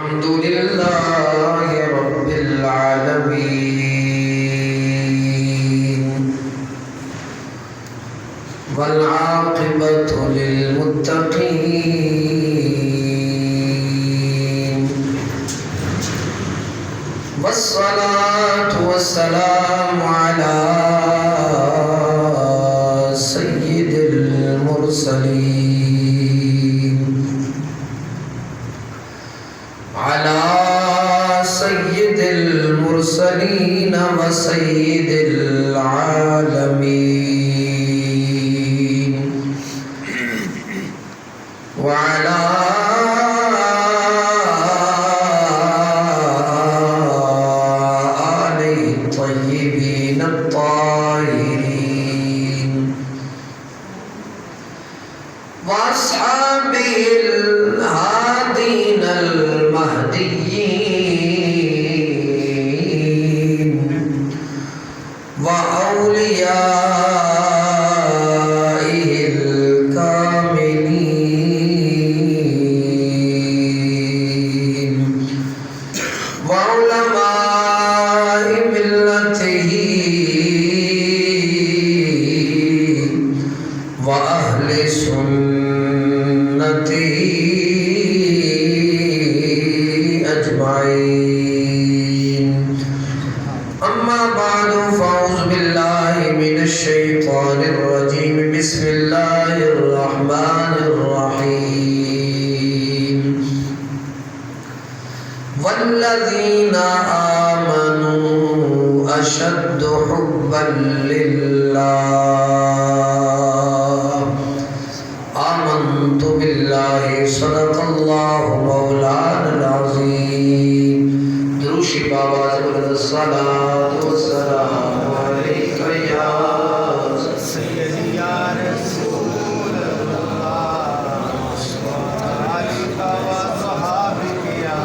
الحمد لله رب العالمين والعاقبة للمتقين والصلاة والسلام على سيد المرسلين وسيد العالمين وعلى آله الطيبين الطاهرين وأصحابه الهادين المهديين وأوليائه الكاملين وعلماء ملته وأهل سنته أجمعين. أما بعد فأعوذ بالله من الشيطان الرجيم. بسم الله الرحمن الرحيم. والذين آمنوا أشد حبا لله. آمنت بالله صدق الله مولانا العظيم. دروشی بابا زبرد الصلاة والسلام عليك يا سيدي يا رسول الله وعليك وصحابك يا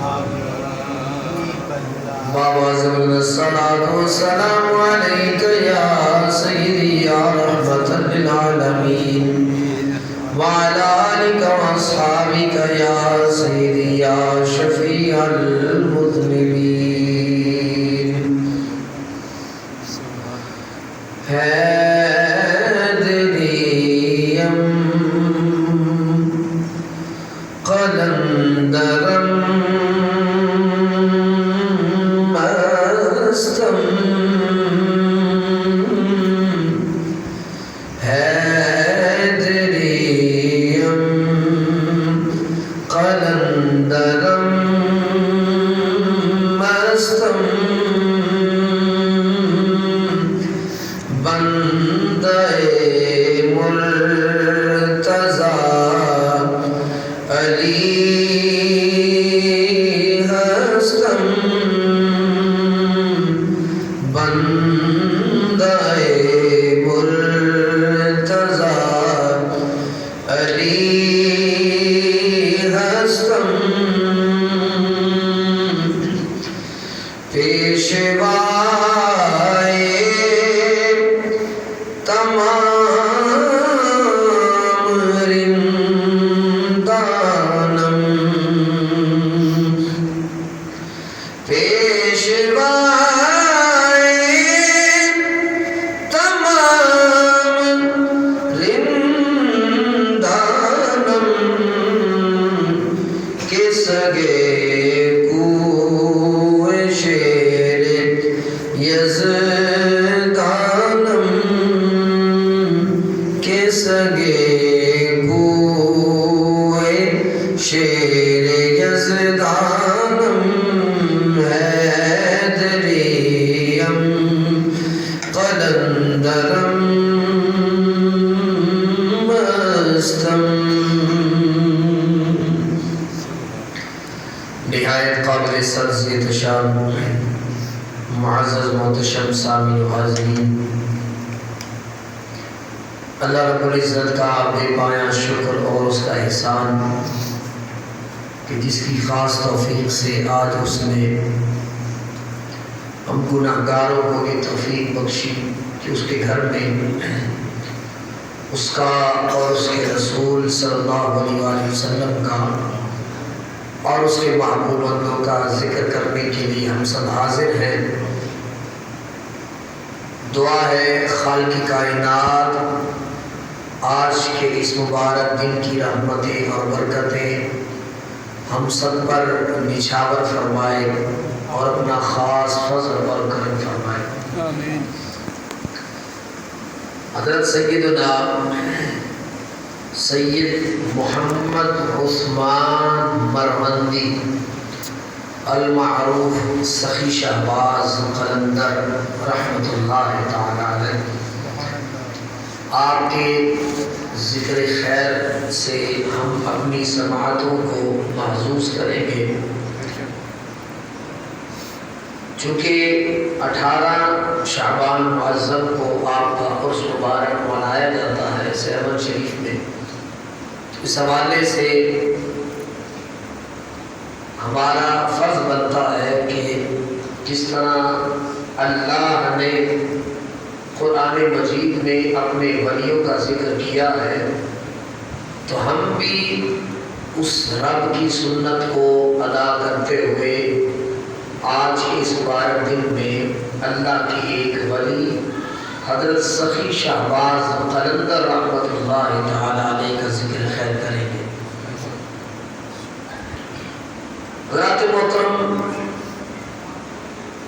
حبيب الله. بابا زبرد الصلاة والسلام عليك يا سيدي يا رحمة للعالمين وعلى آلك وأصحابك يا سيدي يا شفيع المذنبين. هادريم قلندرم مستم قلندرم مستم بندے مرتضی علی ہستم بندے مرتضی علی پیشوائے تمام رندانم پیشوائے تمام رندانم کس گے یزدانم کے سگے کوئے شیر یزدانم حیدریم قلندرم مستم. نہایت قابل سرزیت شان معزز محتشم سامعین و حاضرین، اللہ رب العزت کا بے پایان شکر اور اس کا احسان کہ جس کی خاص توفیق سے آج اس نے ہم گناہگاروں کو یہ توفیق بخشی کہ اس کے گھر میں اس کا اور اس کے رسول صلی اللہ علیہ وسلم کا اور اس کے محبوب بندوں کا ذکر کرنے کے لیے ہم سب حاضر ہیں۔ دعا ہے خالق کائنات آج کے اس مبارک دن کی رحمتیں اور برکتیں ہم سب پر نچھاور فرمائے اور اپنا خاص فضل اور کرم فرمائے۔ آمین۔ حضرت سیدنا سید محمد عثمان مروندی المعروف سخی شہباز قلندر رحمۃ اللہ تعالی علیہ، آپ کے ذکر خیر سے ہم اپنی سماعتوں کو محظوظ کریں گے۔ چونکہ 18 شعبان معظم کو آپ کا عرس مبارک منایا جاتا ہے 7 شریف میں، اس حوالے سے ہمارا فرض بنتا ہے کہ جس طرح اللہ نے قرآن مجید میں اپنے ولیوں کا ذکر کیا ہے تو ہم بھی اس رب کی سنت کو ادا کرتے ہوئے آج کے اس مبارک دن میں اللہ کی ایک ولی حضرت سخی شہباز قلندر رحمۃ اللہ تعالی علیہ کا ذکر خیر کریں گے۔ حضرات محترم،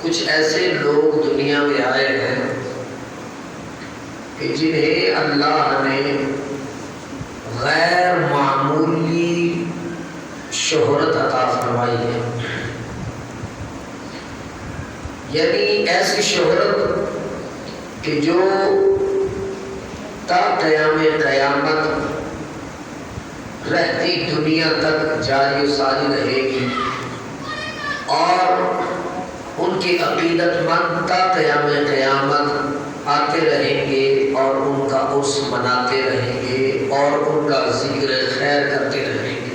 کچھ ایسے لوگ دنیا میں آئے ہیں کہ جنہیں اللہ نے غیر معمولی شہرت عطا فرمائی ہے، یعنی ایسی شہرت کہ جو تا قیام قیامت رہتی دنیا تک جاری و ساری رہے گی، اور ان کی عقیدت مند تا قیام قیامت آتے رہیں گے اور ان کا عرس مناتے رہیں گے اور ان کا ذکر خیر کرتے رہیں گے۔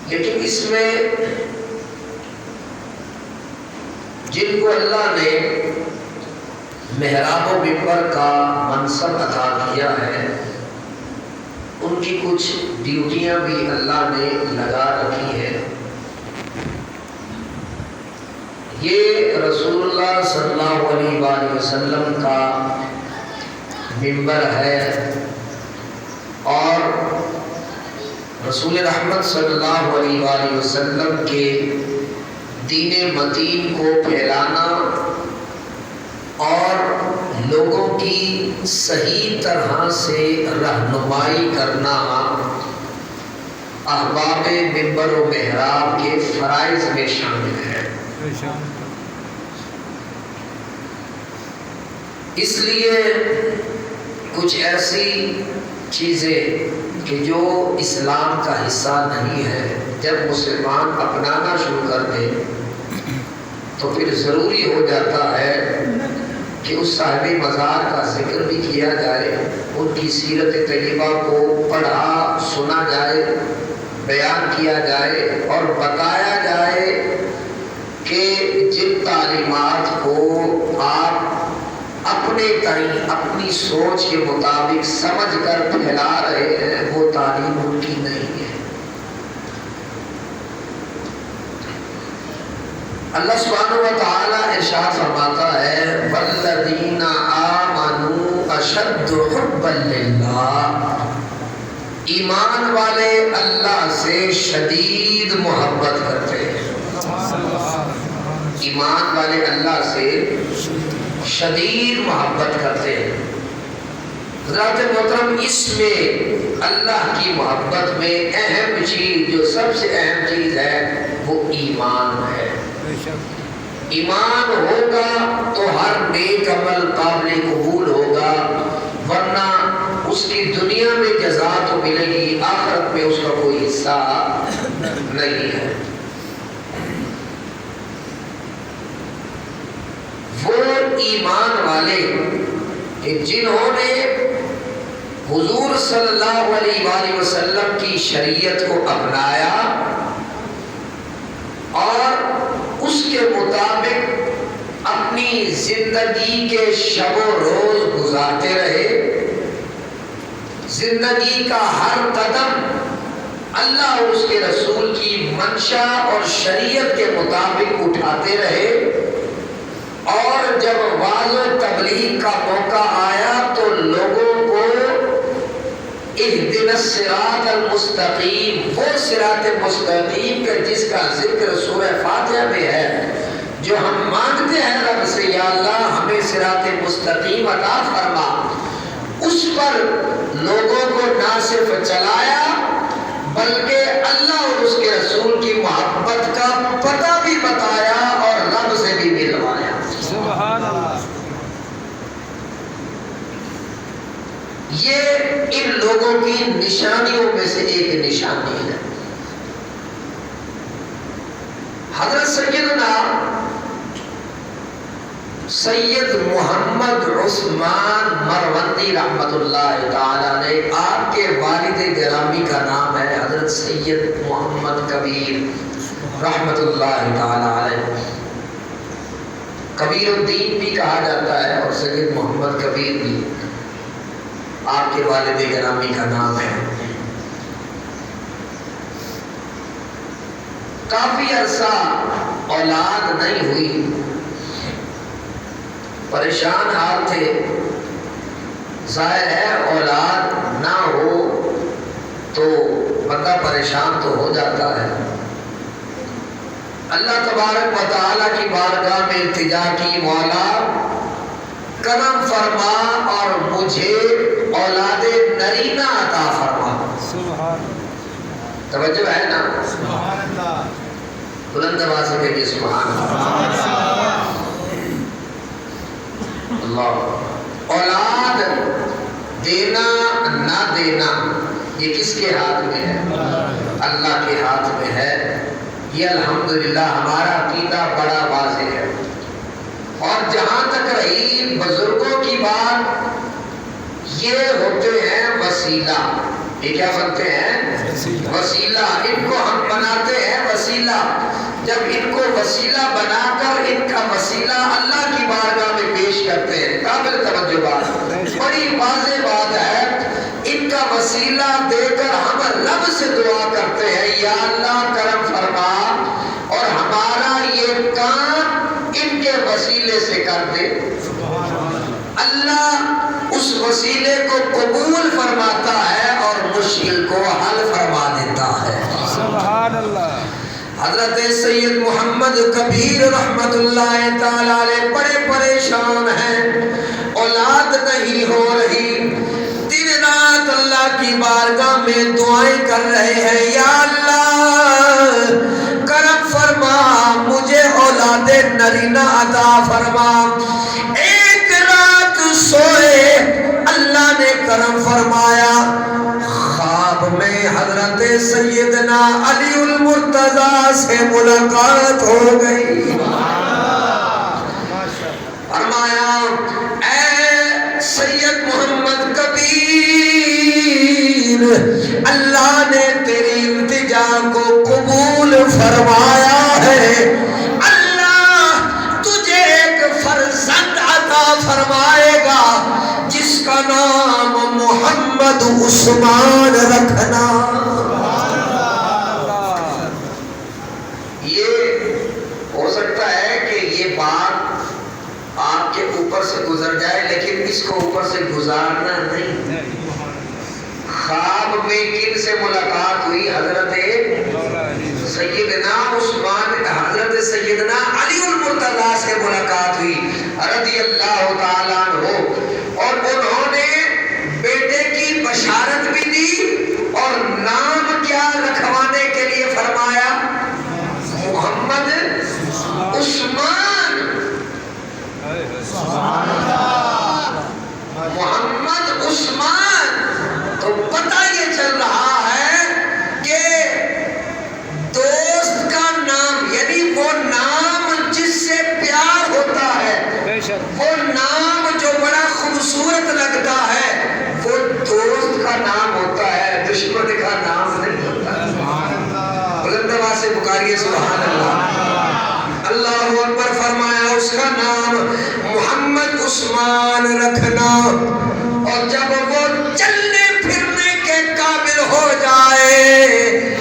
لیکن اس میں جن کو اللہ نے محراب و منبر کا منصب عطا کیا ہے، ان کی کچھ ڈیوٹیاں بھی اللہ نے لگا رکھی ہے۔ یہ رسول اللہ صلی اللہ علیہ وآلہ وسلم کا منبر ہے، اور رسول رحمت صلی اللہ علیہ وآلہ وسلم کے دین متین کو پھیلانا اور لوگوں کی صحیح طرح سے رہنمائی کرنا احباب منبر و محراب کے فرائض میں شامل ہے۔ اس لیے کچھ ایسی چیزیں کہ جو اسلام کا حصہ نہیں ہے، جب مسلمان اپنانا شروع کر دے تو پھر ضروری ہو جاتا ہے کہ اس صاحب مزار کا ذکر بھی کیا جائے، ان کی سیرت طیبہ کو پڑھا سنا جائے، بیان کیا جائے اور بتایا جائے کہ جن تعلیمات کو آپ اپنے تئیں اپنی سوچ کے مطابق سمجھ کر پھیلا رہے ہیں وہ تعلیم ان کی نہیں ہے۔ اللہ سبحانہ و تعالی ارشاد فرماتا ہے والذین آمنوا اشد حبا للہ، ایمان والے اللہ سے شدید محبت کرتے ہیں۔ ایمان والے اللہ سے شدید محبت کرتے ہیں۔ حضرات محترم، اس میں اللہ کی محبت میں اہم چیز، جو سب سے اہم چیز ہے وہ ایمان ہے۔ ایمان ہوگا تو ہر نیک عمل قابل قبول ہوگا، ورنہ اس کی دنیا میں جزا تو ملے گی، آخرت میں اس کا کوئی حصہ نہیں ہے۔ وہ ایمان والے کہ جنہوں نے حضور صلی اللہ علیہ وآلہ وسلم کی شریعت کو اپنایا اور اس کے مطابق اپنی زندگی کے شب و روز گزارتے رہے، زندگی کا ہر قدم اللہ اور اس کے رسول کی منشا اور شریعت کے مطابق اٹھاتے رہے، اور جب واعظ و تبلیغ کا موقع آیا تو لوگوں کو اہدنا الصراط المستقیم، وہ صراط مستقیم کا جس کا ذکر سورہ فاتحہ میں ہے، جو ہم مانگتے ہیں رب سے یا اللہ ہمیں صراط مستقیم عطا فرما، اس پر لوگوں کو نہ صرف چلایا بلکہ اللہ اور اس کے رسول کی محبت کا پتہ بھی بتایا اور رب سے بھی ملوایا۔ سبحان اللہ۔ یہ ان لوگوں کی نشانیوں میں سے ایک نشانی ہے۔ حضرت سیدنا سید محمد عثمان مروندی رحمت اللہ تعالی علیہ، آپ کے والد گرامی کا نام ہے حضرت سید محمد کبیر رحمت اللہ تعالی علیہ، کبیر الدین بھی کہا جاتا ہے اور سید محمد کبیر بھی آپ کے والد گرامی کا نام ہے۔ کافی عرصہ اولاد نہیں ہوئی، پریشان حال تھے، ظاہر ہے اولاد نہ ہو تو بندہ پریشان تو ہو جاتا ہے۔ اللہ تبارک و تعالیٰ کی بارگاہ میں التجا کی، مولا کرم فرما اور مجھے اولاد نرینہ عطا فرما۔ سبحان توجہ ہے نا؟ سبحان اللہ۔ بلند آواز سے کہیے سبحان اللہ۔ اللہ، اولاد دینا نہ دینا یہ کس کے ہاتھ میں ہے؟ اللہ کے ہاتھ میں ہے۔ یہ الحمدللہ ہمارا عقیدہ بڑا واضح ہے۔ اور جہاں تک رہی بزرگوں کی بات، یہ ہوتے ہیں وسیلہ۔ یہ کیا بنتے ہیں؟ وسیلہ۔ ان کو ہم بناتے ہیں وسیلہ۔ جب ان کو وسیلہ بنا کر ان کا وسیلہ اللہ کی بارگاہ میں پیش کرتے ہیں، قابل توجہ بات، بڑی واضح بات ہے، ان کا وسیلہ دے کر ہم رب سے دعا کرتے ہیں یا اللہ کرم فرما اور ہمارا یہ کام ان کے وسیلے سے کر دے۔ اللہ اس وسیلے کو قبول فرماتا ہے اور مشکل کو حل فرما دیتا ہے۔ سبحان اللہ۔ حضرت سید محمد کبیر رحمت اللہ تعالی علیہ بڑے پریشان ہیں، اولاد نہیں ہو رہی، دن رات اللہ کی بارگاہ میں دعائیں کر رہے ہیں یا اللہ کرم فرما مجھے اولاد نرینہ عطا فرما۔ ایک رات سوئے، اللہ نے کرم فرمایا، خواب میں حضرت سیدنا علی المرتضیٰ سے ملاقات ہو گئی۔ فرمایا اے سید محمد کبیر، اللہ نے تیری التجا کو قبول فرمایا ہے، اللہ تجھے ایک فرزند عطا فرمائے گا جس کا نام محمد عثمان رکھنا۔ یہ ہو سکتا ہے کہ یہ بات آپ کے اوپر سے گزر جائے، لیکن اس کو اوپر سے گزارنا نہیں۔ خواب میں کن سے ملاقات ہوئی؟ حضرت سیدنا عثمان، حضرت سیدنا علی المرتضیٰ سے ملاقات ہوئی رضی اللہ تعالیٰ عنہ، اور انہوں نے بیٹے کی بشارت بھی دی اور نام کیا رکھوانے کے لیے فرمایا؟ محمد عثمان۔ محمد عثمان۔ تو پتہ یہ چل رہا ہے کہ دوست کا نام، یعنی وہ نام جس سے پیار ہوتا ہے، وہ نام جو بڑا خوبصورت لگتا ہے، وہ دوست کا نام ہوتا ہے، دشمن کا نام نہیں ہوتا۔ بلند آواز سے پکاریے سبحان اللہ۔ اللہ اکبر فرمایا اس کا نام محمد عثمان رکھنا، اور جب وہ چلنے پھرنے کے قابل ہو جائے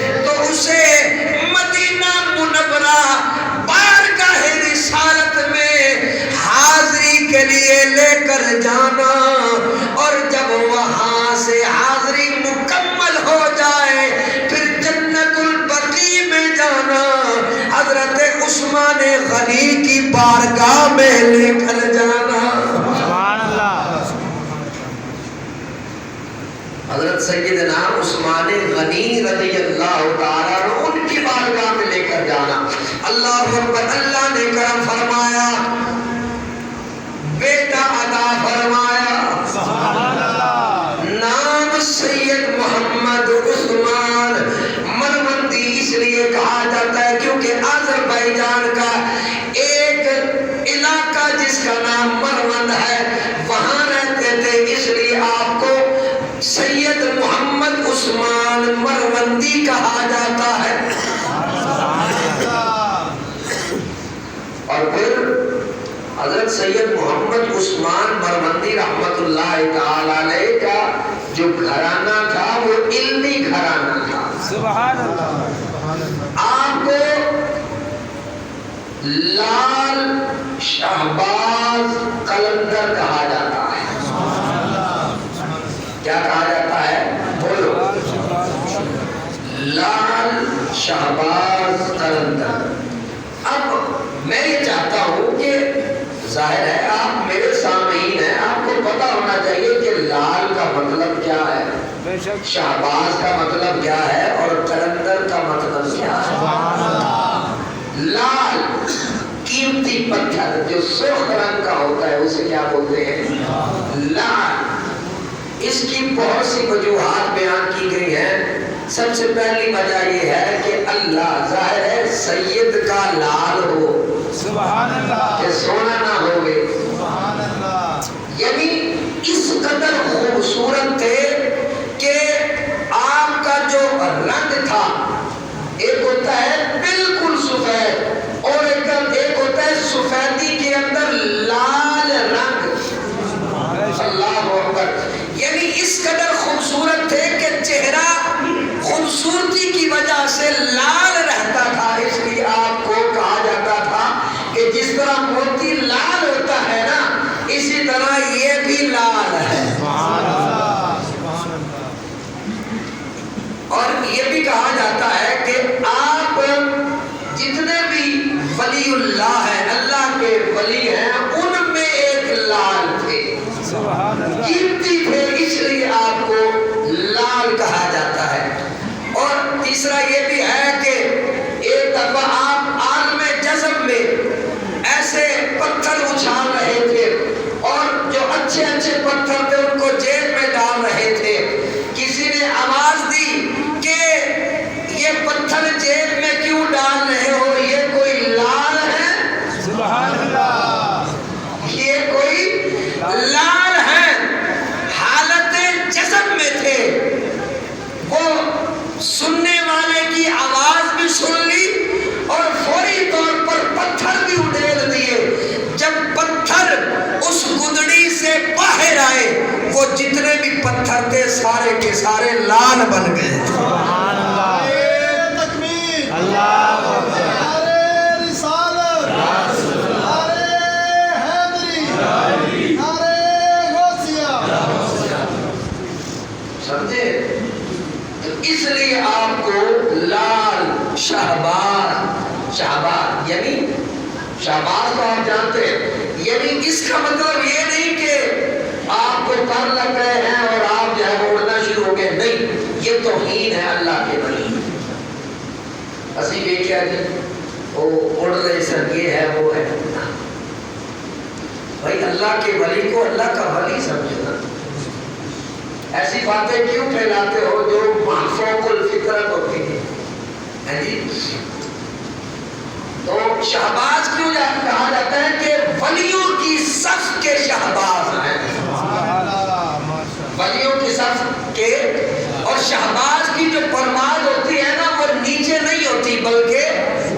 لیے لے کر جانا، اور جب وہاں سے حاضری مکمل ہو جائے پھر جنت البقیع میں جانا، حضرت عثمان غنی کی بارگاہ میں لے کر جانا۔ سبحان اللہ۔ حضرت سیدنا عثمان غنی رضی اللہ تعالیٰ عنہ ان کی بارگاہ میں لے کر جانا۔ اللہ اکبر۔ اللہ نے کرم فرمایا، بیٹا عطا فرمایا، سبحان اللہ۔ نام سید محمد عثمان مروندی اس لیے کہا جاتا ہے کیونکہ آذربائیجان کا ایک علاقہ جس کا نام مروند ہے وہاں رہتے تھے، اس لیے آپ کو سید محمد عثمان مروندی کہا جاتا ہے۔ اور پھر حضرت سید محمد عثمان مروندی رحمت اللہ تعالی علیہ کا جو گھرانہ تھا وہ علمی گھرانہ تھا۔ سبحان اللہ۔ آپ کو لال شہباز قلندر کہا جاتا ہے۔ کیا کہا جاتا ہے؟ بولو۔ لال شہباز قلندر۔ اب میں یہ چاہتا ہوں کہ ظاہر ہے آپ میرے سامعین ہیں، آپ کو پتا ہونا چاہیے کہ لال کا مطلب کیا ہے، بے شک۔ شہباز کا مطلب کیا ہے، اور قلندر کا مطلب کیا ہے۔ لال قیمتی پتھر جو سرخ رنگ کا ہوتا ہے اسے کیا بولتے ہیں؟ لال۔ اس کی بہت سی وجوہات بیان کی گئی ہیں۔ سب سے پہلی وجہ یہ ہے کہ اللہ ظاہر ہے سید کا لال ہو، سبحان اللہ۔ کہ سونا نہ ہوگے، سبحان اللہ۔ یعنی اس قدر خوبصورت تھے کہ آپ کا جو رنگ تھا ایک ہوتا ہے بالکل سفید اور ایک ہوتا ہے سفیدی کے اندر لال رنگ۔ اللہ اکبر۔ یعنی اس قدر خوبصورت تھے کہ چہرہ خوبصورتی کی وجہ سے لال رہتا تھا، اس لیے آپ کو کہا جاتا تھا کہ جس طرح موتی لال ہوتا ہے نا اسی طرح یہ بھی لال ہے۔ سبحان اللہ۔ سبحان اللہ۔ اور یہ بھی کہا جاتا ہے کہ آپ جتنے بھی ولی اللہ ہیں، اللہ کے ولی ہیں، ان میں ایک لال تھے، سبحان اللہ۔ قیمتی تھے، اس لیے آپ کو لال کہا جاتا ہے۔ اور تیسرا یہ بھی ہے کہ ایک دفعہ آپ عالم جذب میں ایسے پتھر اچھال رہے تھے اور جو اچھے اچھے پتھر تھے ان کو جیب میں ڈال رہے تھے، کسی نے آواز دی کہ یہ پتھر جیب میں کیوں ڈال رہے ہو، یہ کوئی لال ہے؟ سبحان اللہ۔ یہ کوئی لال ہے۔ حالت جذب میں تھے، وہ سننے والے کی آواز بھی سن لی اور فوری طور پر پتھر بھی اڈیل دیے۔ جب پتھر اس گدڑی سے باہر آئے وہ جتنے بھی پتھر تھے سارے کے سارے لال بن گئے۔ سبحان اللہ۔ تکبیر، اللہ اکبر۔ نعرہ رسالت، نعرہ حیدری، نعرہ غوثیہ۔ سمجھے؟ تو اس لیے آپ کو لال شہباز یعنی شہباز کو آپ جانتے ہیں، یعنی اس کا مطلب یہ نہیں کہ آپ کو پر لگ گئے ہیں اور آپ جو ہے اڑنا شروع ہو گئے، نہیں، یہ توہین ہے اللہ کے ولی۔ اسی بھی کیا جی وہ اڑ رہے سن، یہ ہے وہ ہے، بھائی اللہ کے ولی کو اللہ کا ولی سمجھنا۔ ایسی باتیں کیوں پھیلاتے ہو جو محفوظ الفطرت ہوتی ہے جی؟ تو شہباز کیوں کہا جاتا ہے کہ ولیوں کی صف کے شہباز ہیں، ولیوں کی صف کے۔ اور شہباز کی جو پرواز ہوتی ہے نا وہ نیچے نہیں ہوتی بلکہ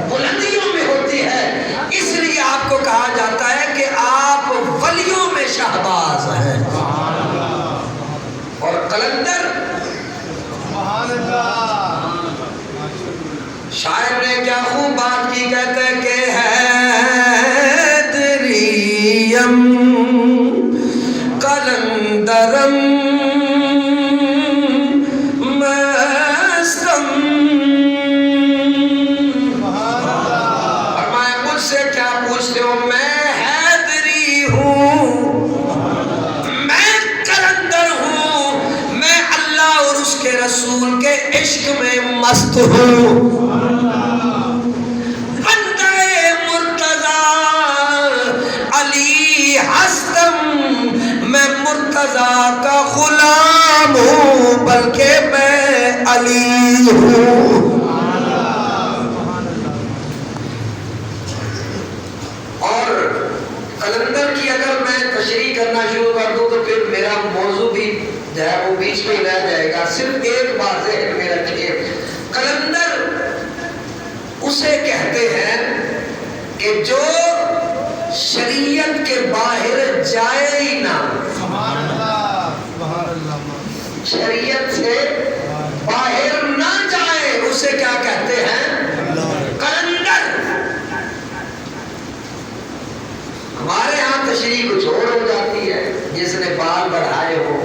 بلندیوں میں ہوتی ہے، اس لیے آپ کو کہا جاتا ہے کہ آپ ولیوں میں شہباز ہیں۔ اور قلندر، سبحان اللہ۔ شاعر نے کیا خوب بات کی، کہتے کہ حیدریم میں مست ہوں بندے مرتضی علی ہستم میں مرتضی کا غلام ہوں بلکہ میں علی ہوں اور قلندر کی اگر میں تشریح کرنا شروع کر دوں تو پھر میرا موضوع بھی جو ہے وہ بیچ میں رہ جائے گا صرف ایک بات ذہن میں رکھیے قلندر اسے کہتے ہیں کہ جو شریعت کے باہر جائے ہی نہ سبحان اللہ سبحان اللہ شریعت سے باہر نہ جائے اسے کیا کہتے ہیں قلندر ہمارے ہاں تشریح کچھ اور ہو جاتی ہے جس نے بال بڑھائے ہو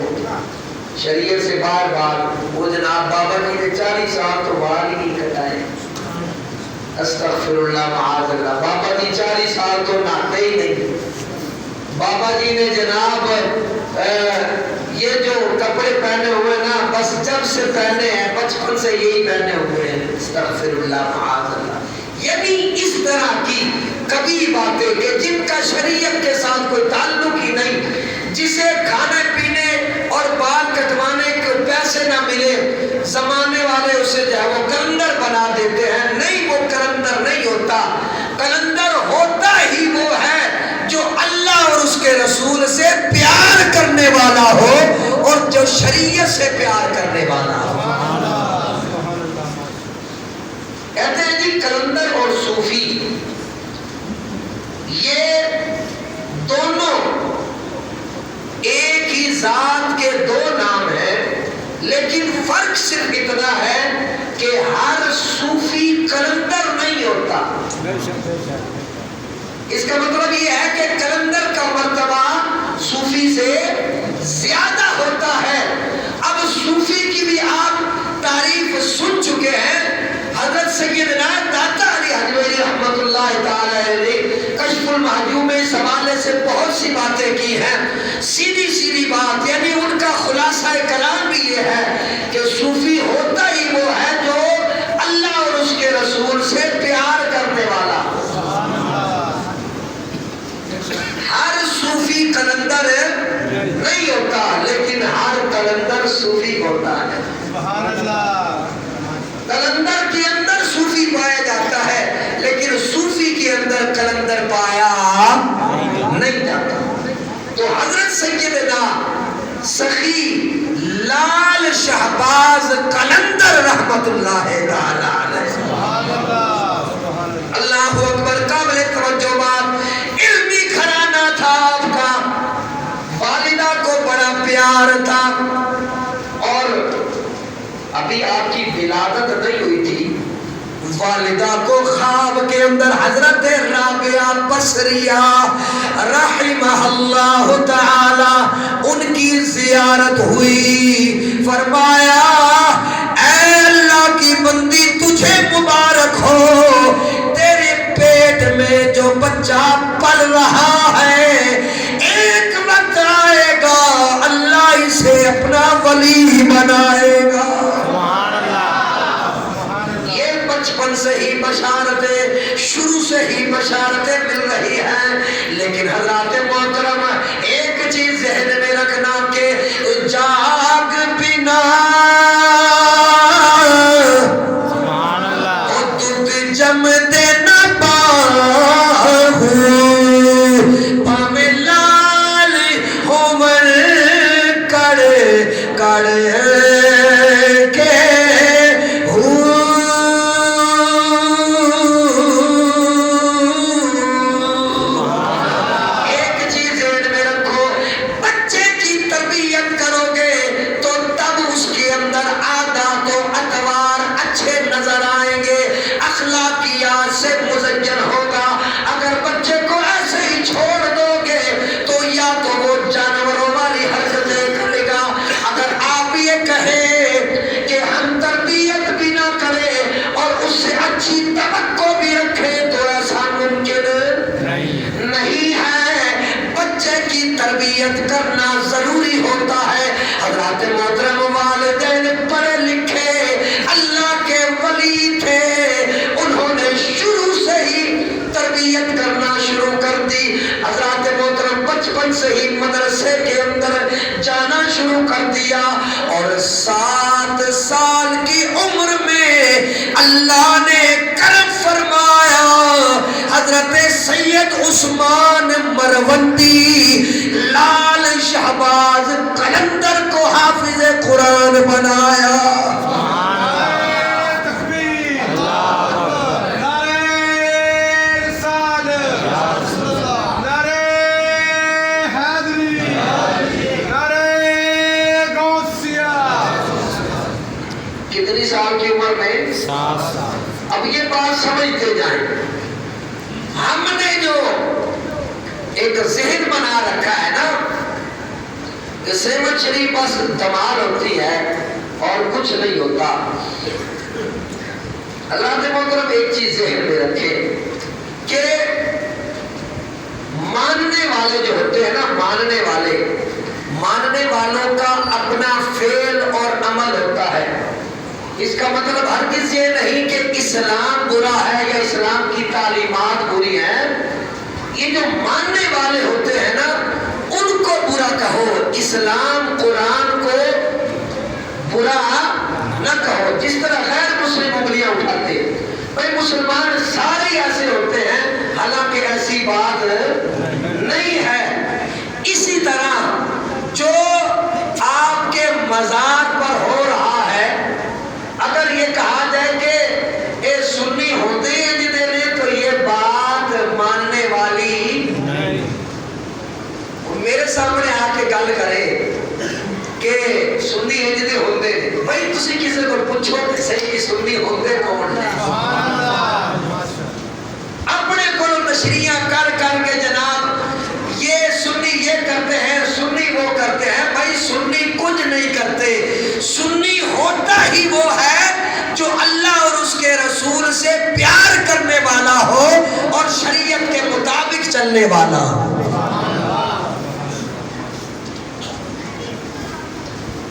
شریعت سے بار بار وہ جناب بابا جی نے 40 سال تو بال ہی نہیں کٹائے استغفر اللہ معاذ اللہ بابا جی 40 سال تو نہاتے ہی نہیں بابا جی نے جناب یہ جو کپڑے پہنے ہوئے نا بس جب سے پہنے ہیں بچپن سے یہی پہنے ہوئے ہیں استغفر اللہ معاذ اللہ یعنی اس طرح کی کبھی باتیں کہ جن کا شریعت کے ساتھ کوئی تعلق ہی نہیں جسے کھانے پینے اور بال کٹوانے کے پیسے نہ ملے زمانے والے اسے جو ہے وہ قلندر بنا دیتے ہیں نہیں وہ قلندر نہیں ہوتا قلندر ہوتا ہی وہ ہے جو اللہ اور اس کے رسول سے پیار کرنے والا ہو اور جو شریعت سے پیار کرنے والا ہو کہتے ہیں جی قلندر اور صوفی یہ دونوں ایک ہی ذات کے دو نام ہیں لیکن فرق صرف اتنا ہے کہ ہر صوفی قلندر نہیں ہوتا اس کا مطلب یہ ہے کہ قلندر کا مرتبہ صوفی سے زیادہ ہوتا ہے اب صوفی کی بھی آپ تعریف سن چکے ہیں حضرت سیدنا داتا علی حجویری رحمت اللہ تعالی علیہ کشف المحجوب میں اس حوالے سے بہت سی باتیں کی ہیں سیدھی سیدھی بات یعنی ان کا خلاصہ کلام بھی یہ ہے کہ صوفی ہوتا ہی وہ ہے جو اللہ اور اس کے رسول سے پیار کرنے والا ہر صوفی قلندر نہیں ہوتا لیکن ہر قلندر صوفی ہوتا ہے سبحان اللہ قلندر کے اندر صوفی پایا جاتا ہے لیکن صوفی کے اندر قلندر پایا نہیں جاتا تو حضرت سیدنا سخی لال شہباز قلندر رحمت اللہ تعالی علیہ سبحان اللہ سبحان اللہ اللہ اکبر قابل توجہ بات علمی گھرانہ تھا آپ کا والدہ کو بڑا پیار تھا اور ابھی آپ کی ولادت نہیں ہوئی تھی والدہ کو خواب کے اندر حضرت رابعہ بصریہ رحمہ اللہ تعالی ان کی زیارت ہوئی فرمایا اے اللہ کی بندی تجھے مبارک ہو تیرے پیٹ میں جو بچہ پل رہا ہے ایک وقت آئے گا اللہ اسے اپنا ولی بنائے گا بچپن سے ہی بشارتیں شروع سے ہی بشارتیں مل رہی ہیں لیکن حضرات محترم ایک چیز ذہن میں رکھنا کہ جاگ بنا دودھ جم دینا باہو پامے لال عمر کڑے کڑے تربیت کرنا ضروری ہوتا ہے حضرات محترم والدین پڑھے لکھے اللہ اللہ نے کرم فرمایا، حضرت سید عثمان مروندی لال شہباز قلندر کو حافظ قرآن بنایا۔ کتنی سال کی عمر میں؟ 7 سال۔ اب یہ بات سمجھتے جائیں، ہم نے جو ایک ذہن بنا رکھا ہے نا کہ سیمت شریف بس دمال ہوتی ہے اور کچھ نہیں ہوتا، اللہ نے محترم ایک چیز ذہن میں رکھے کہ ماننے والے جو ہوتے ہیں نا، ماننے والوں کا اپنا فعل اور عمل ہوتا ہے۔ اس کا مطلب ہرگز یہ نہیں کہ اسلام برا ہے یا اسلام کی تعلیمات بری ہیں۔ یہ جو ماننے والے ہوتے ہیں نا، ان کو برا کہو، اسلام قرآن کو برا نہ کہو۔ جس طرح غیر مسلم انگلیاں اٹھاتے، بھائی مسلمان سارے ایسے ہوتے ہیں، حالانکہ ایسی بات نہیں ہے۔ اسی طرح جو آپ کے مزار پر ہو رہا ہے، اگر یہ کہا جائے کہ اے سنی ہوتے ہیں جنہیں نے، تو یہ بات ماننے والی میرے سامنے آ کے گل کرے کہ سنی ہے جنہیں ہوتے ہیں، بھائی تسی کسی کو پوچھو کہ صحیح سنی ہوتے کون ہیں؟ اپنے کو تشریح کر کے جناب یہ سنی یہ کرتے ہیں، سنی وہ کرتے ہیں، بھائی سنی کچھ نہیں کرتے۔ سنی ہوتا ہی وہ ہے جو اللہ اور اس کے رسول سے پیار کرنے والا ہو اور شریعت کے مطابق چلنے والا۔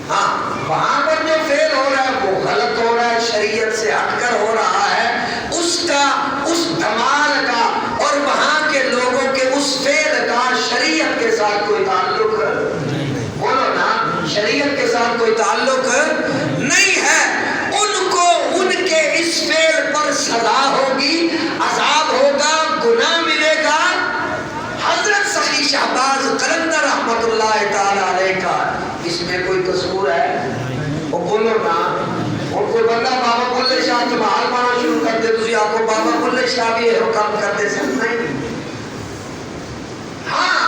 ہاں، وہاں پر جو فعل ہو رہا ہے وہ غلط ہو رہا ہے، شریعت سے ہٹ کر ہو رہا ہے، اس کا، اس دھمال کا اور وہاں کے لوگوں کے اس فعل کا شریعت کے ساتھ کوئی تعلق، بولو نا، شریعت کے ساتھ کوئی تعلق نہیں ہے۔ ان کو ان کے اس فعل پر سزا ہوگی، عذاب ہوگا، گناہ ملے گا۔ حضرت سخی شہباز قلندر رحمت اللہ تعالی علیہ کا اس میں کوئی قصور ہے؟ وہ بولو نا، اور کوئی بندہ بابا بلے شاہ سے محال پانا شروع کر دے، تسی آپ کو بابا بلے شاہ بھی یہ کام کرتے سے نہیں۔ ہاں،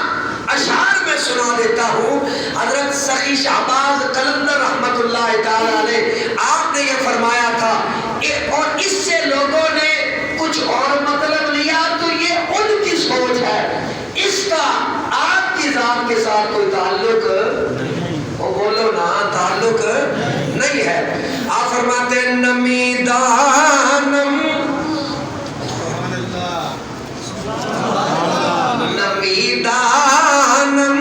اشعار میں سنا دیتا ہوں، حضرت سخی شہباز قلندر رحمت اللہ تعالی علیہ آپ نے یہ فرمایا تھا، اور اس سے لوگوں نے کچھ اور مطلب لیا، تو یہ ان کی سوچ ہے، اس کا آپ کی ذات کے ساتھ کوئی تعلق، وہ بولو نا، تعلق نہیں ہے۔ آپ فرماتے ہیں نمیدانم نمیدانم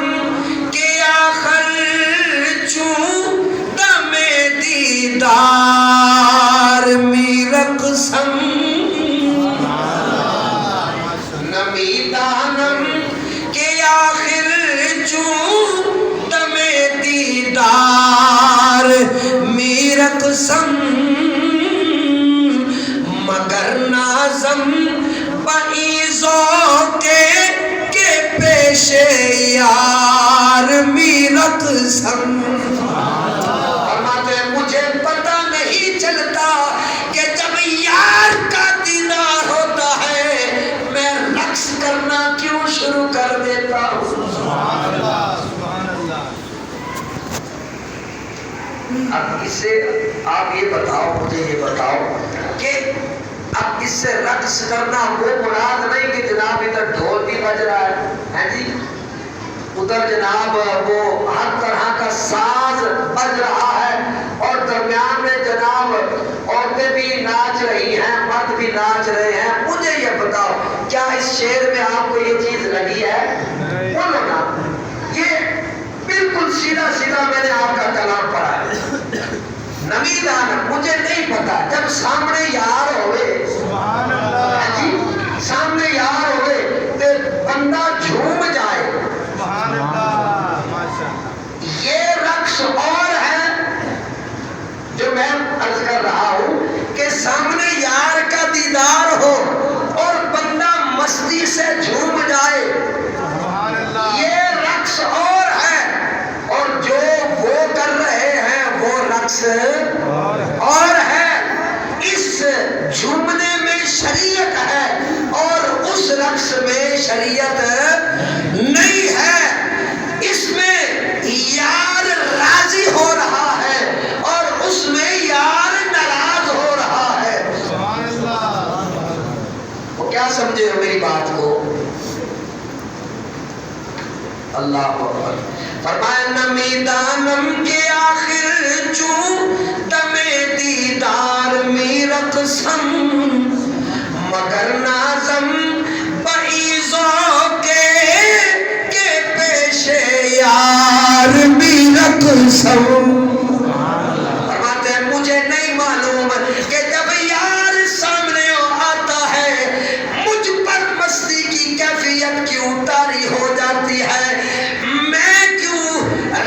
کے آخر چوں دم دیدار می رقصم، نمیدانم کے آخر چوں دم دیدار می رقصم، مگر نازم بائیزوں کے پیش یار می رقصم۔ فرماتے ہیں مجھے پتہ نہیں چلتا کہ جب یار کا دیدار ہوتا ہے میں رقص کرنا کیوں شروع کر دیتا ہوں۔ سبحان اللہ، سبحان اللہ۔ اب اس سے آپ یہ بتاؤ، مجھے یہ بتاؤ کہ اب اس سے رقص کرنا وہ مراد نہیں کہ جناب ادھر ڈھول بھی بج رہا ہے جی، ادھر جناب وہ ہر طرح کا ساز بج رہا ہے، اور درمیان میں جناب عورتیں بھی ناچ رہی ہیں، مرد بھی ناچ رہے ہیں۔ مجھے یہ بتاؤ کیا اس شعر میں آپ کو یہ چیز لگی ہے؟ بولو نا، یہ بالکل سیدھا سیدھا میں نے آپ کا کلام پڑھا ہے۔ نمیدان مجھے نہیں پتا، جب سامنے یار ہوئے، سبحان اللہ، جی سامنے یار ہوئے تو بندہ جھوم جائے، سبحان اللہ، ماشاءاللہ۔ یہ رقص اور ہے جو میں عرض کر رہا ہوں کہ سامنے جھومنے میں شریعت ہے اور اس رقص میں شریعت نہیں ہے، اس میں یار راضی ہو رہا ہے اور اس میں یار ناراض ہو رہا ہے۔ سبحان اللہ، وہ کیا سمجھے ہو میری بات کو؟ اللہ اکبر۔ فرمایا نہ میدانم کے آخر چوں دمِ دیدار می رقصم، مگر نازم بعیزوں کے پیش یار می رقصم۔ فرماتے ہیں مجھے نہیں معلوم کہ جب یار سامنے آتا ہے مجھ پر مستی کی کیفیت کیوں طاری ہو جاتی ہے، میں کیوں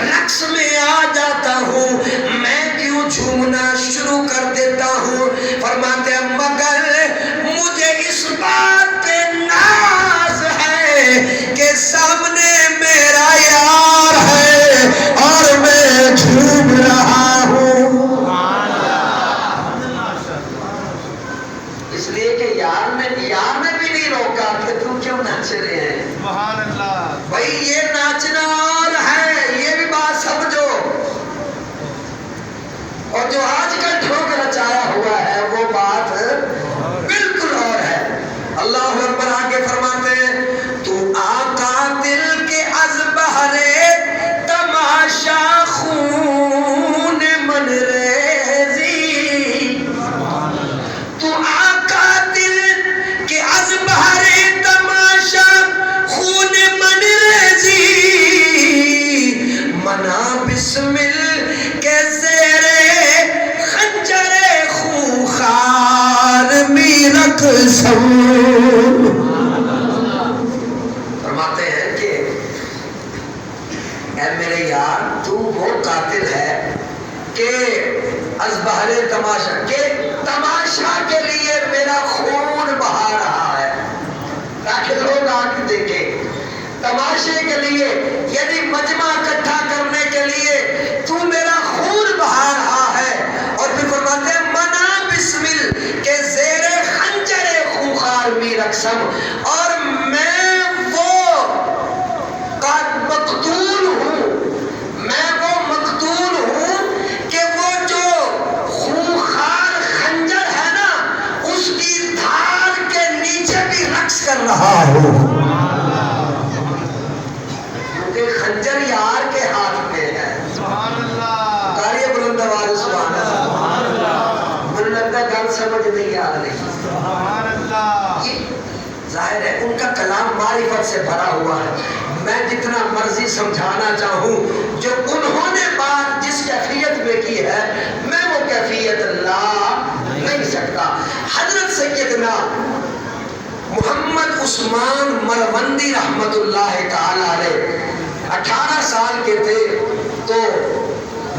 رقص میں آ جاتا ہوں، میں کیوں جھومنا شروع کر دیتا ہوں۔ فرماتے ہیں مگر مجھے اس بات پہ ناز ہے کہ سامنے میرا یار ہے اور میں جھوم رہا ہوں۔ اس لیے کہ یار نے بھی نہیں روکا کہ تم کیوں ناچ رہے ہیں۔ سبحان اللہ، بھائی یہ ناچنا اور ہے، یہ بھی بات سمجھو، اور جو آج کل ٹھوک رچایا ہوا ہے وہ بات بالکل اور ہے۔ اللہ اکبر۔ آگے فرماتے ہیں تو آقا دل کے از بہرے تماشا خون من ریزی، تو آقا دل کے از بہرے تماشا خون من ریزی، منا بسمل کے زیرے خنجر خونخوار می رقصم۔ فرماتے ہیں کہ اے میرے یار تو وہ قاتل ہے کہ از بہرے تماشا، کہ تماشا کے لیے میرا خون بہا رہا ہے تاکہ لوگ آنکھ دیکھیں، تماشے کے لیے یعنی مجمع اکٹھا کرنے کے لیے تو میرا خون بہا رہا ہے۔ اور پھر فرماتے ہیں منا بسمل کے زیر خنجر خونخوار می رقصم، اور میں وہ مقتول ہوں، میں وہ مقتول ہوں کہ وہ جو خونخوار خنجر ہے نا اس کی دھار کے نیچے بھی رقص کر رہا ہوں، کیونکہ خنجر یار کے ہاتھ میں ہے۔ سبحان اللہ، قاری بلند آواز سبحان اللہ۔ مجھے لگتا ہے گل سمجھ نہیں آ رہی۔ سبحان اللہ، یہ ظاہر ہے ان کا کلام معرفت سے بھرا ہوا ہے، میں جتنا مرضی سمجھانا چاہوں جو انہوں نے بات جس کیفیت میں کی ہے میں وہ کیفیت لا نہیں سکتا۔ حضرت سیدنا محمد عثمان مروندی رحمت اللہ تعالی علیہ 18 سال کے تھے تو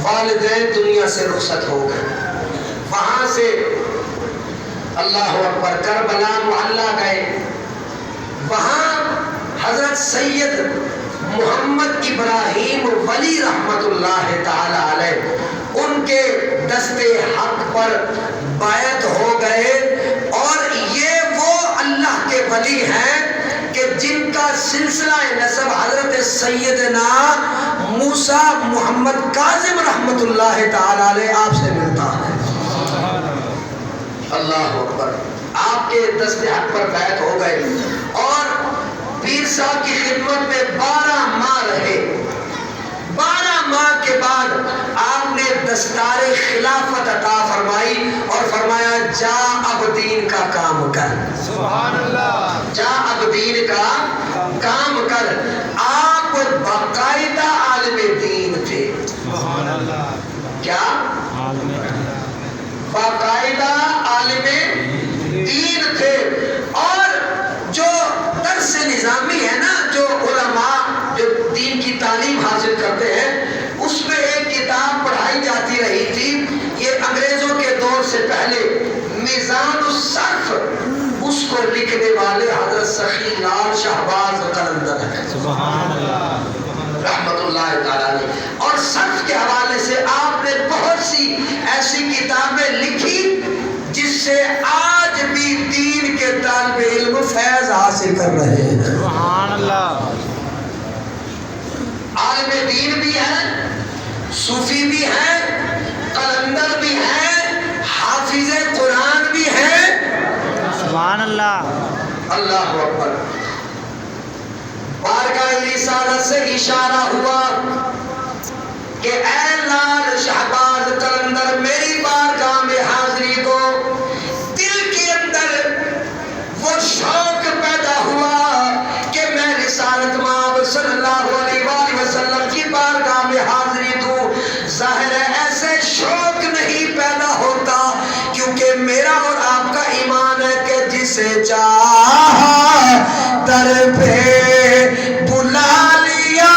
والدین دنیا سے رخصت ہو گئے، وہاں سے اللہ اکبر کربلا معلی گئے، وہاں حضرت سید محمد ابراہیم ولی رحمت اللہ تعالی علیہ ان کے دستے حق پر بیعت ہو گئے، اور یہ وہ اللہ کے ولی ہیں کہ جن کا سلسلہ نسب حضرت سیدنا موسیٰ محمد کاظم رحمت اللہ تعالی علیہ آپ سے ملتا ہے۔ اللہ اکبر۔ آپ کے دست حق پر بیعت ہو گئے اور پیر صاحب کی خدمت میں 12 ماہ رہے۔ 12 ماہ کے بعد آپ نے دستار خلافت عطا فرمائی اور فرمایا جا اب دین کا کام کر۔ سبحان اللہ، جا اب دین کا کام کر۔ آپ باقاعدہ عالم دین تھے۔ سبحان اللہ، کیا؟ باقاعدہ عالم دین تھے، اور جو درس نظامی ہے نا، جو علماء جو دین کی تعلیم حاصل کرتے ہیں اس میں ایک کتاب پڑھائی جاتی رہی تھی، یہ انگریزوں کے دور سے پہلے، میزان الصرف، اس کو لکھنے والے حضرت سخی لال شہباز قلندر ہیں سبحان اللہ، رحمت اللہ تعالیٰ نے۔ اور صرف کے حوالے سے آپ نے بہت سی ایسی کتابیں لکھی جس سے فیض حاصل کر رہے ہیں. سبحان اللہ. عالم دین بھی ہے، صوفی بھی ہے، قلندر بھی ہے، حافظ قرآن بھی ہے. سبحان اللہ. اللہ اکبر. بارگاہ رسالت سے اشارہ ہوا کہ اے لال شہباز قلندر میری بارگاہ میں حاضری دو. دل کے اندر وہ شوق پیدا ہوا کہ میں رسالت مآب صلی اللہ علیہ وآلہ وسلم کی بارگاہ میں حاضری دوں. ظاہر ہے ایسے شوق نہیں پیدا ہوتا کیونکہ میرا اور آپ کا ایمان ہے کہ جسے چاہا در پہ بلا لیا،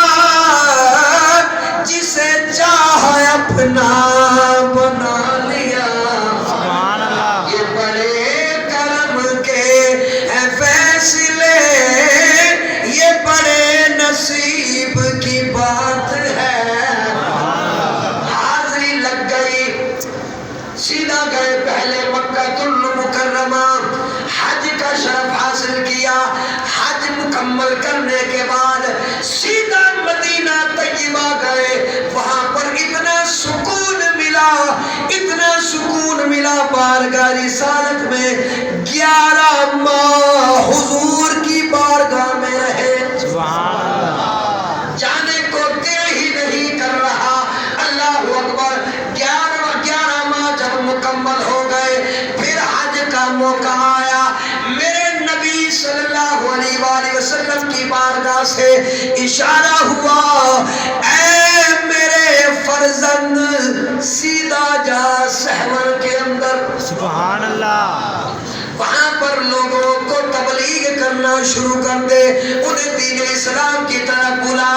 جسے چاہا اپنا بنا لیا. سبحان اللہ. یہ بڑے کرم کے ہیں فیصلے، یہ بڑے نصیب کی بات ہے. حاضری لگ گئی، سیدھا گئے پہلے مکہ المکرمہ، حج کا شرف حاصل کیا. حج مکمل کرنے کے بعد سیدھا مدینہ طیبہ گئے. وہاں پر اتنا سکون ملا، اتنا سکون ملا بارگاہ رسالت میں. 11 ماہ حضور کی بارگاہ میں رہے. سبحان اللہ. جانے کو دل ہی نہیں کر رہا. اللہ اکبر. 11 ماہ جب مکمل ہو گئے پھر حج کا موقع آیا. میرے نبی صلی اللہ علیہ وآلہ وسلم کی بارگاہ سے اشارہ ہوا اے میرے فرزند سیدھا جا سہمن کے اندر. سبحان اللہ. وہاں پر لوگوں کو تبلیغ کرنا شروع کر دے، انہیں دین اسلام کی طرف بلا.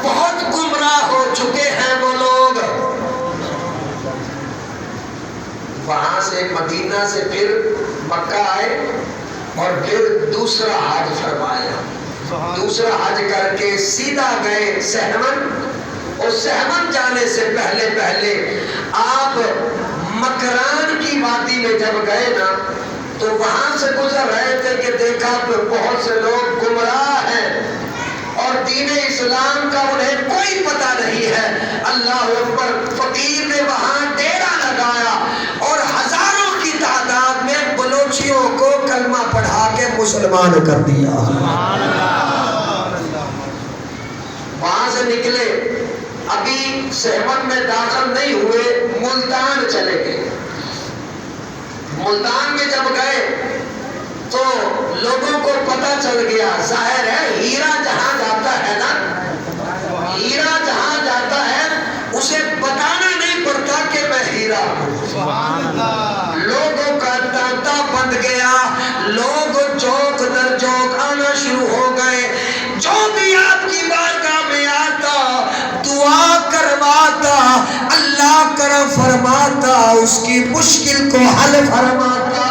بہت گمراہ ہو چکے ہیں وہ لوگ. وہاں سے مدینہ سے پھر مکہ آئے اور پھر دوسرا حج فرمایا. دوسرا حج کر کے سیدھا گئے سہمن. اور سہمن جانے سے پہلے پہلے آپ مکران کی وادی میں جب گئے نا تو وہاں سے گزر رہے تھے کہ دیکھا تو بہت سے لوگ گمراہ ہیں اور دین اسلام کا انہیں کوئی پتہ نہیں ہے. اللہ اکبر. فقیر نے وہاں ڈیرا لگایا اور ہزاروں کی تعداد میں بلوچیوں کو کلمہ پڑھا کے مسلمان کر دیا. سبحان اللہ. وہاں سے نکلے، ابھی سہمن میں داخل نہیں ہوئے، ملتان چلے گئے. ملتان میں جب گئے تو لوگوں کو پتہ چل گیا. ظاہر ہے ہیرا جہاں جاتا ہے نا، ہیرا جہاں جاتا ہے اسے بتانا نہیں پڑتا کہ میں ہیرا ہوں. سبحان اللہ. لوگوں کا تانتا بند گیا. لوگ چوک در چوک آنا شروع ہو گئے. جو بھی آپ کی بارگاہ میں آتا دعا کرواتا، اللہ کرم فرماتا، اس کی مشکل کو حل فرماتا.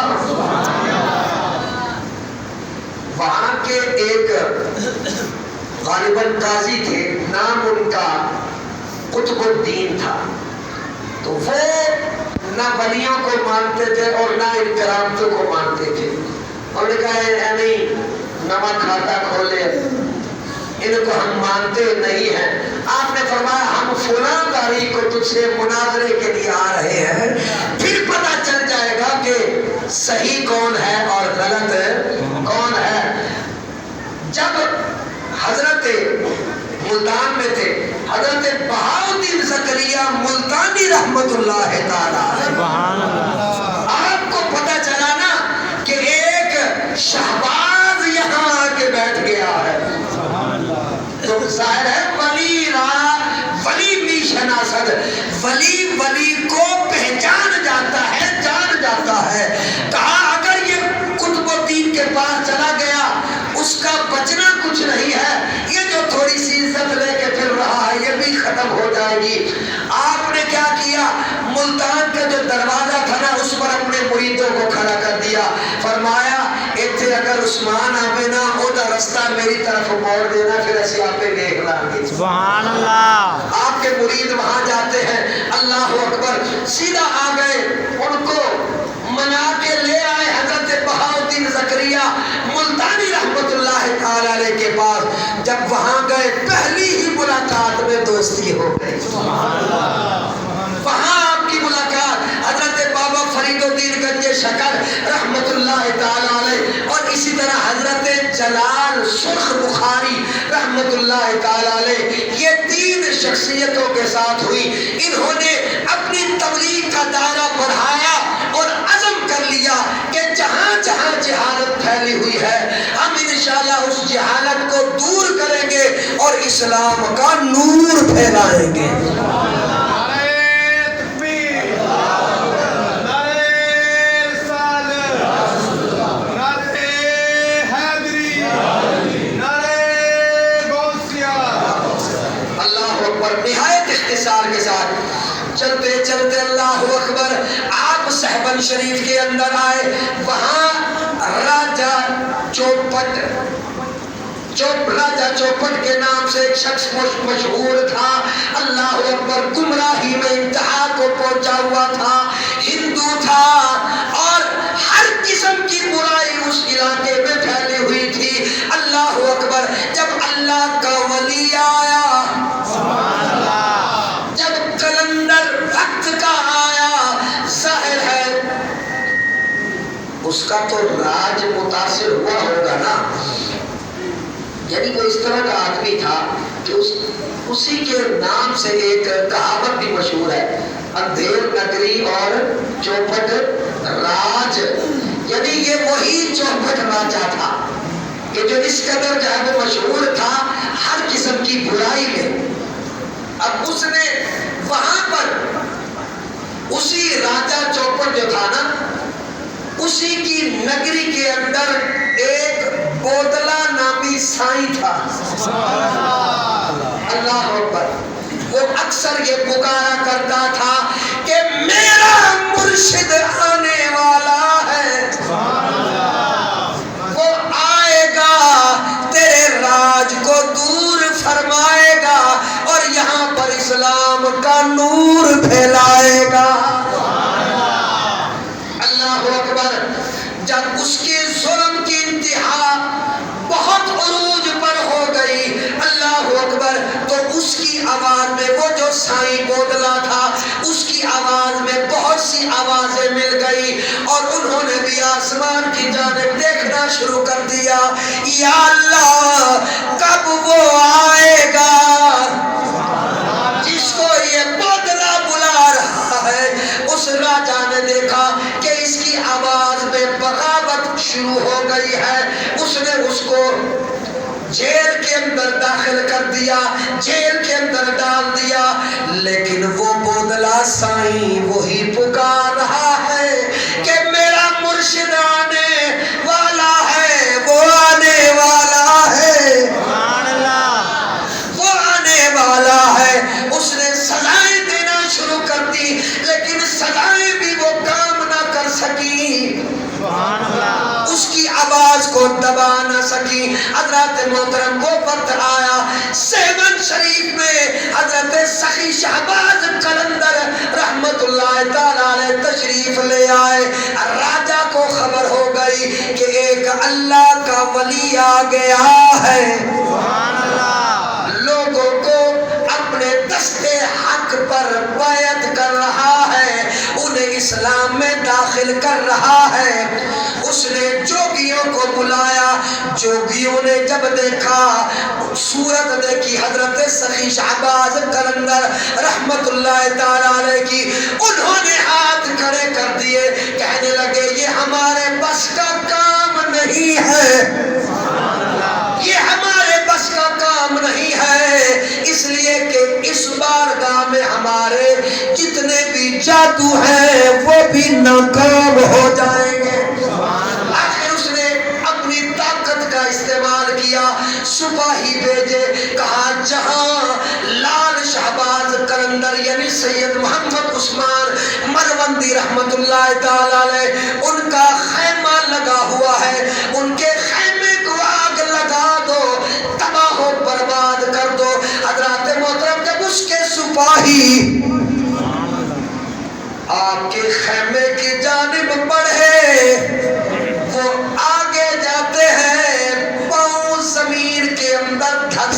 وہاں کے ایک غالباً قاضی تھے، نام ان کا قطب الدین تھا. تو وہ نہ ولیوں کو مانتے تھے اور نہ ان کرامتوں کو مانتے تھے. انہوں نے کہا اے نہیں نواں کھاتا کھولے، ان کو ہم مانتے نہیں ہیں. آپ نے فرمایا ہم فلاں تاریخ کو تجھ سے مناظرے کے لیے آ رہے ہیں، پھر پتہ چل جائے گا کہ صحیح کون ہے اور غلط کون ہے. جب حضرت ملتان میں تھے، حضرت بہاؤالدین زکریا ملتانی رحمت اللہ تعالی، سبحان اللہ. آپ کو پتہ چلا نا کہ ایک شہباز یہاں آ کے بیٹھ گیا ہے. تو ظاہر ہے ولی بھی شناسد، ولی کو پہچان جاتا ہے، جان جاتا ہے. کہا اگر یہ قطب الدین کے پاس چلا گیا اس کا بچنا کچھ نہیں ہے، یہ جو تھوڑی سی عزت لے کے پھر رہا ہے یہ بھی ختم ہو جائے گی. آپ نے کیا کیا؟ ملتان کا جو دروازہ تھا نا اس پر اپنے مریدوں کو کھڑا کر دیا. فرمایا ایتھے اگر عثمان آوے نا اودا رستہ میری طرف موڑ دینا، پھر اسی آپ پہ دیکھ لیں گے. سبحان اللہ. آپ کے مرید وہاں جاتے ہیں. اللہ اکبر. سیدھا آ گئے، ان کو منا کے لے آئے. حضرت بہاؤالدین زکریا ملتان جب وہاں گئے پہلی ہی ملاقات میں دوستی ہو گئی. وہاں آپ کی ملاقات حضرت بابا فرید الدین گنج شکر رحمت اللہ تعالی علیہ اور اسی طرح حضرت جلال سرخ بخاری رحمت اللہ تعالی علیہ، یہ 3 شخصیتوں کے ساتھ ہوئی. انہوں نے اپنی تبلیغ کا دائرہ بڑھایا اور عزم کر لیا کہ جہاں جہاں جہالت پھیلی ہوئی ہے ہم انشاءاللہ اس جہالت کو دور کریں گے اور اسلام کا نور پھیلائیں گے. نہایت اختصار کے ساتھ چلتے چلتے اللہ اکبر آپ صحبن شریف کے اندر آئے. وہاں راجہ چوپٹ کے نام سے ایک شخص مشہور تھا. اللہ اکبر گمراہی میں انتہا کو پہنچا ہوا تھا، ہندو تھا اور ہر قسم کی برائی اس علاقے میں پھیلی ہوئی تھی. اللہ اکبر جب اللہ کا ولی آیا، جب کلندر وقت کا آیا، ظاہر ہے اس کا تو راج متاثر ہوا ہوگا نا. یعنی وہ اس طرح کا آدمی تھا کہ اسی کے نام سے ایک کہاوت بھی مشہور ہے، اندھیر نگری اور چوپٹ راج. یعنی یہ وہی چوپٹ راجہ تھا کہ جو اس قدر جو ہے وہ مشہور تھا ہر قسم کی برائی میں. اب اس نے وہاں پر اسی راجہ چوپٹ جو تھا نا، اسی کی نگری کے اندر ایک بودلا نامی سائی تھا. اللہ اکبر. وہ اکثر یہ پکارا کرتا تھا کہ میرا مرشد آنے والا ہے، وہ آئے گا تیرے راج کو دور فرمائے گا اور یہاں پر اسلام کا نور پھیلائے گا. اللہ اکبر. جب اس کے ظلم کی انتہا بہت عروج پر ہو گئی، اللہ اکبر، تو اس کی آواز میں، وہ جو سائیں بودلا تھا اس کی آواز میں بہت سی آوازیں مل گئی اور انہوں نے بھی آسمان کی جانب دیکھنا شروع کر دیا. یا اللہ کب وہ آئے گا جس کو یہ بودلا بلا رہا ہے. اس راجہ نے دیکھا کہ اس کی آواز میں بغاوت شروع ہو گئی ہے. اس نے اس کو جیل کے اندر داخل کر دیا، جیل کے اندر ڈال دیا. لیکن وہ بودلا سائیں وہی پکار رہا ہے کہ میرا مرشد آنے والا ہے، وہ آنے والا ہے، وہ آنے والا ہے. اس نے سزائیں دینا شروع کر دی لیکن سزائیں بھی وہ کام نہ کر سکی، اس کی آواز کو دبا نہ سکی. حضرت محترم وہ وقت آیا صحبن شریف میں حضرت سخی شہباز کلندر رحمت اللہ تعالی علیہ تشریف لے آئے. راجہ کو خبر ہو گئی کہ ایک اللہ کا ولی آ گیا ہے، لوگوں کو اپنے دستے حق پر بیعت کر رہا ہے، انہیں اسلام میں داخل کر رہا ہے. اس نے جوگیوں کو بلایا. جوگیوں نے جب دیکھا، صورت دیکھی حضرت سخی شہباز کلندر رحمت اللہ تعالی علیہ کی، انہوں نے ہاتھ کھڑے کر دیے، کہنے لگے یہ ہمارے بس کا کام نہیں ہے، یہ ہمارے بس کا کام نہیں ہے، اس لیے کہ اس بارگاہ میں ہمارے جتنے بھی جادو ہیں وہ بھی ناکام ہو جائیں گے. آخر اس نے اپنی طاقت کا استعمال کیا، سپاہی بھیجے، کہا جہاں لال شہباز کلندر یعنی سید محمد عثمان مروندی رحمت اللہ تعالی علیہ ان کا خیمہ لگا ہوا ہے، ان کے خیمے کو آگ لگا دو، تباہ و برباد کر دو. حضرات محترم جب اس کے سپاہی آپ کے خیمے کی جانب بڑھے، وہ آگے جاتے ہیں، پاؤں زمین کے اندر دھس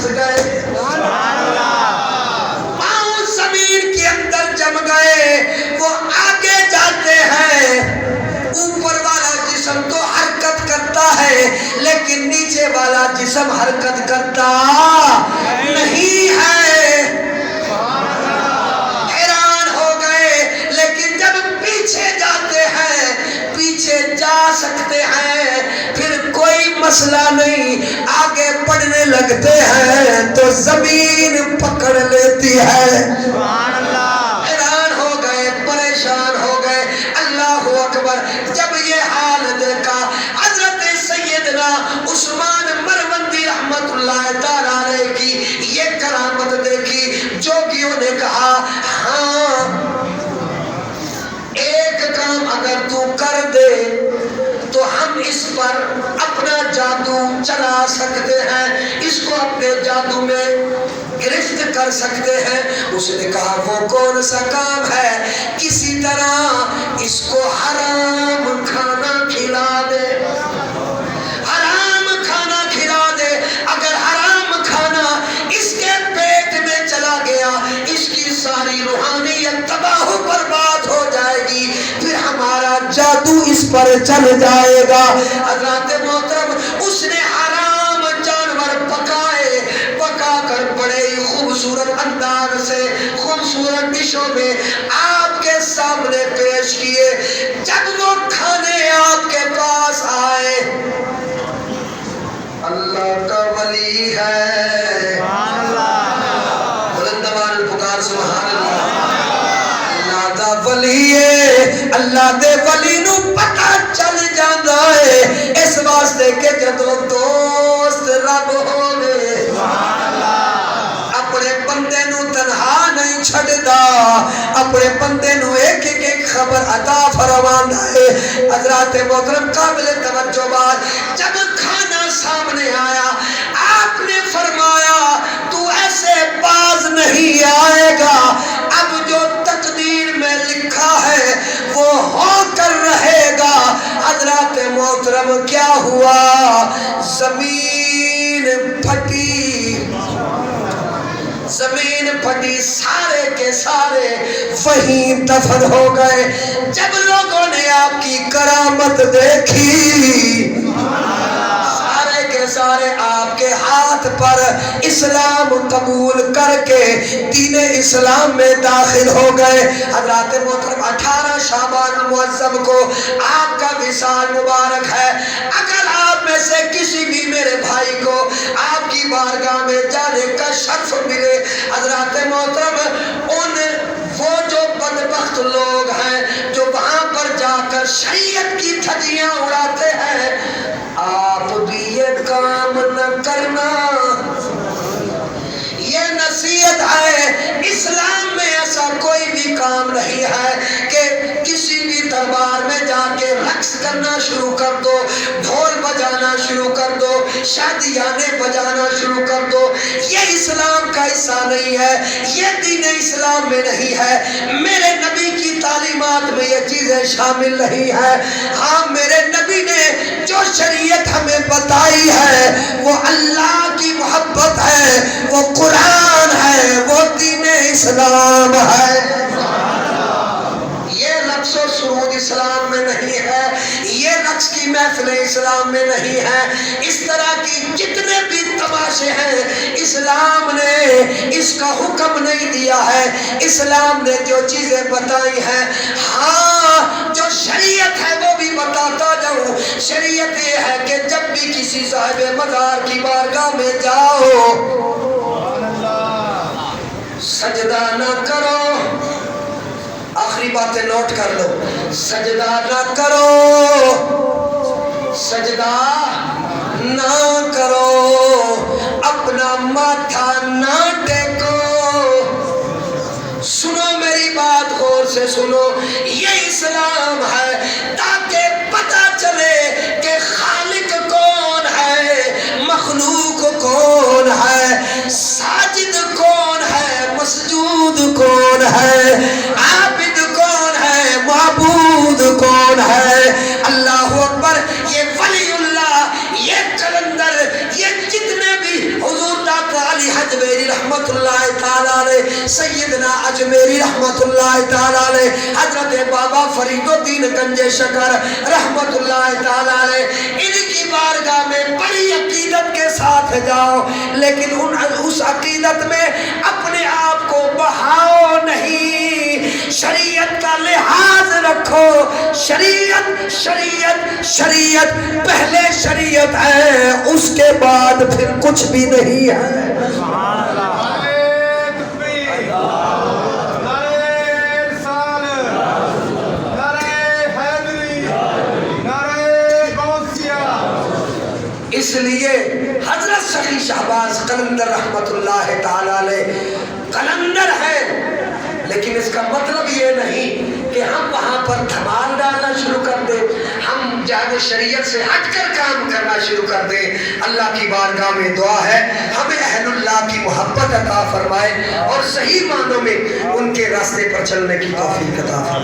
لیکن نیچے والا جسم حرکت کرتا نہیں ہے۔ حیران ہو گئے، لیکن جب پیچھے جاتے ہیں، پیچھے جا سکتے ہیں، پھر کوئی مسئلہ نہیں، آگے بڑھنے لگتے ہیں تو زمین پکڑ لیتی ہے۔ سبحان اللہ، حیران ہو گئے، پریشان ہو گئے۔ اللہ اکبر۔ جب یہ حال دیکھا، حضرت سیدنا عثمان مروندی رحمت اللہ تعالیٰ علیہ کی یہ کرامت دیکھی، جوگیوں نے کہا ہاں ایک کام اگر تو کر دے تو ہم اس پر اپنا جادو چلا سکتے ہیں، اس کو اپنے جادو میں گرفت کر سکتے ہیں۔ اس نے کہا وہ کون سا کام ہے؟ کسی طرح اس کو حرام کھانا کھلا دے، حرام کھانا کھلا دے۔ اگر حرام کھانا اس کے پیٹ میں چلا گیا، اس کی ساری روحانیت تباہ و برباد ہو جائے گی، پھر ہمارا جادو اس پر چل جائے گا۔ حضرات محترم، اس نے حرام جانور پکائے، پکا کر بڑے ہی خوبصورت انداز سے خوبصورت ڈشوں میں آپ کے سامنے پیش کیے۔ جب وہ کھانے آپ کے پاس آئے، اللہ کا ولی ہے، سبحان اللہ، بلند آواز پکار سبحان اللہ۔ اللہ دا ولی ہے، اللہ دے ولی نو پتہ چل جاندا ہے، اس واسطے کہ جدوں دوست رب ہوے، اپنے بندے نو تنہا نہیں چھڑدا، اپنے بندے نو ایک ایک خبر عطا فرماندا ہے۔ حضرات محترم قابل توجہ بات، جب کھانا سامنے آیا، آپ نے فرمایا تو ایسے باز نہیں آئے گا، اب جو تقدیر میں لکھا ہے وہ ہو کر رہے گا۔ حضرات محترم کیا ہوا؟ زمین پھٹی، زمین پھٹی، سارے کے سارے وہیں دفن ہو گئے۔ جب لوگوں نے آپ کی کرامت دیکھی، سارے کے سارے آپ کے ہاتھ پر اسلام قبول کر کے دین اسلام میں داخل ہو گئے۔ حضرات محترم 18 شعبان المعظم کو آپ کا وصال مبارک ہے۔ اگر آپ میں سے کسی بھی میرے بھائی کو آپ کی بارگاہ میں جانے کا شرف ملے، حضرات محترم ان وہ جو بدبخت لوگ ہیں جو وہاں پر جا کر شریعت کی دھجیاں اڑاتے ہیں، آپ بھی یہ کام نہ کرنا۔ یہ نصیحت ہے، اسلام میں ایسا کوئی بھی کام نہیں ہے کہ کسی بھی دربار میں جا کے رقص کرنا شروع کر دو، ڈھول بجانا شروع کر دو، شادیانے بجانا شروع کر دو۔ یہ اسلام کا حصہ نہیں ہے، یہ دین اسلام میں نہیں ہے، میرے نبی کی تعلیمات میں یہ چیزیں شامل نہیں ہیں۔ ہاں، میرے نبی نے جو شریعت ہمیں بتائی ہے وہ اللہ کی محبت ہے، وہ قرآن ہے، وہ دین اسلام ہے۔ یہ رقص و سرود اسلام میں نہیں ہے، یہ رقص کی محفل اسلام میں نہیں ہے، اس طرح کی جتنے بھی تماشے ہیں اسلام نے اس کا حکم نہیں دیا ہے۔ اسلام نے جو چیزیں بتائی ہیں، ہاں جو شریعت ہے وہ بھی بتاتا جاؤں۔ شریعت یہ ہے کہ جب بھی کسی صاحب مزار کی بارگاہ میں جاؤ، سجدہ نہ کرو، آخری باتیں نوٹ کر لو، سجدہ نہ کرو، سجدہ نہ کرو، اپنا ماتھا نہ ٹیکو۔ سنو میری بات غور سے سنو، یہ اسلام ہے تاکہ پتہ چلے کہ خالق کون ہے، مخلوق کون ہے، ساجد کون ہے، مسجود کون ہے، عابد کون ہے، معبود کون ہے۔ اللہ اکبر۔ یہ ولی اللہ، یہ کلندر، یہ جتنے بھی حضور ڈاکٹر علی حجویری رحمت اللہ تعالیٰ علیہ، سیدنا اجمیری رحمت اللہ تعالیٰ علیہ، حضرت بابا فرید الدین گنج شکر رحمت اللہ تعالیٰ علیہ، ان کی بارگاہ میں بڑی ساتھ جاؤ، لیکن اس عقیدت میں اپنے آپ کو بہاؤ نہیں، شریعت کا لحاظ رکھو۔ شریعت شریعت شریعت، پہلے شریعت ہے، اس کے بعد پھر کچھ بھی نہیں ہے۔ اس لیے حضرت سخی شہباز قلندر رحمت اللہ تعالی علیہ قلندر ہے، لیکن اس کا مطلب یہ نہیں کہ ہم وہاں پر دھمال ڈالنا شروع کر دیں، ہم جانب شریعت سے ہٹ کر کام کرنا شروع کر دیں۔ اللہ کی بارگاہ میں دعا ہے ہمیں اہل اللہ کی محبت عطا فرمائے اور صحیح معنوں میں ان کے راستے پر چلنے کی توفیق عطا فرمائے۔